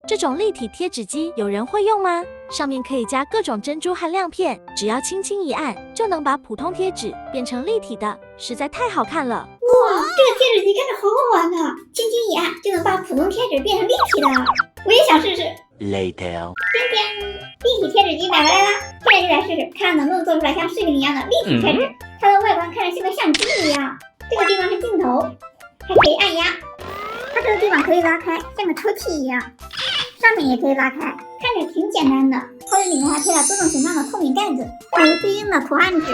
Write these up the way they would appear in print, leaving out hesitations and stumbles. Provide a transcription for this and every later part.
这种立体贴纸机有人会用吗？上面可以加各种珍珠和亮片，只要轻轻一按，就能把普通贴纸变成立体的，实在太好看了。哇，这个贴纸机看着好好玩啊！轻轻一按就能把普通贴纸变成立体的，我也想试试。Later， 立体贴纸机买回来啦，现在就来试试，看能不能做出来像视频一样的立体贴纸。它的外观看着像个相机一样，这个地方是镜头，还可以按压。它这个地方可以拉开，像个抽屉一样，上面也可以拉开，看着挺简单的。它这里面还配了多种形状的透明盖子，还有对应的图案纸，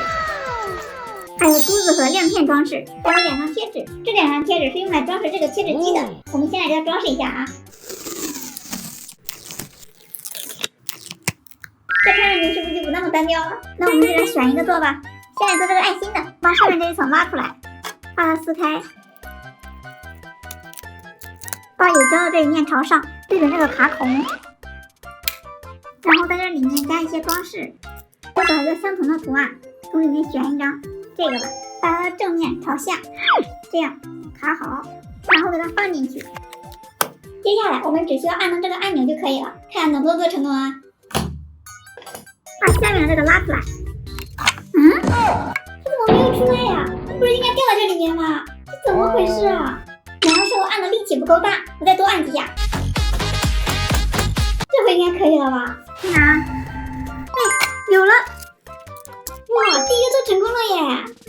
还有珠子和亮片装饰，还有2张贴纸。这2张贴纸是用来装饰这个贴纸机的。我们先来给它装饰一下啊。这看上去是不是就不那么单调了？那我们就来选一个做吧。先来做这个爱心的，把上面这一层挖出来，把它撕开，把有胶的这一面朝上，对准这个卡孔，然后在这里面加一些装饰。我找一个相同的图案，从里面选一张，这个吧，把它的正面朝下，这样卡好，然后给它放进去。接下来我们只需要按动这个按钮就可以了，看能不能做成功啊？把下面的这个拉出来。它怎么没有出来呀？它不是应该掉在这里面吗？这怎么回事啊？难道是我按的力气不够大？我再多按几下，这回应该可以了吧？看看啊，有了！哇，第一个做成功了耶！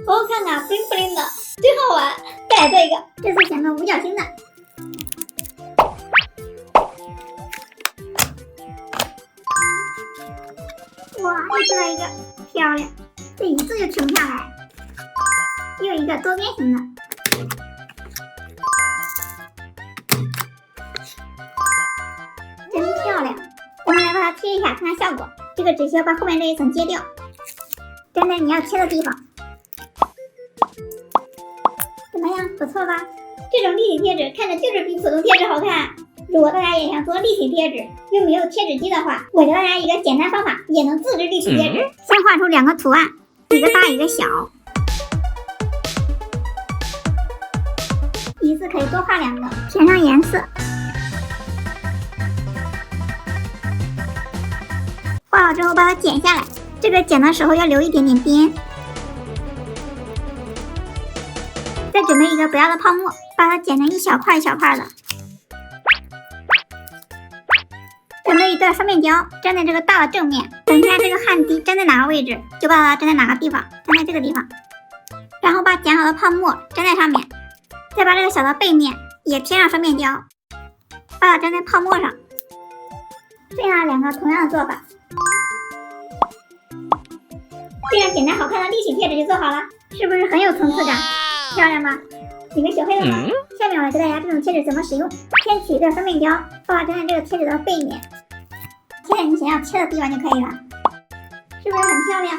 好好看呐，bling bling 的，真好玩！再来做一个，这次选个五角星的。哇，又出来一个，漂亮！这一次就停不下来。又一个多边形的，真漂亮！我们来把它贴一下，看看效果。这个只需要把后面这一层揭掉，粘在你要贴的地方。怎么样，不错吧？这种立体贴纸看着就是比普通贴纸好看。如果大家也想做立体贴纸，又没有贴纸机的话，我教大家一个简单方法，也能自制立体贴纸。先画出2个图案，一个大一个小，一次可以多画2个，填上颜色。画好之后把它剪下来，这个剪的时候要留一点点边。再准备一个不要的泡沫，把它剪成一小块一小块的。准备一段双面胶，粘在这个大的正面。等一下这个汗滴粘在哪个位置，就把它粘在哪个地方，粘在这个地方。然后把剪好的泡沫粘在上面，再把这个小的背面也贴上双面胶，把它粘在泡沫上。这样2个同样的做法，这样简单好看的立体贴纸就做好了，是不是很有层次感？漂亮吧？你们学会了吗？下面我来教大家这种贴纸怎么使用。先取一段双面胶，把它粘在这个贴纸的背面，贴在你想要贴的地方就可以了，是不是很漂亮？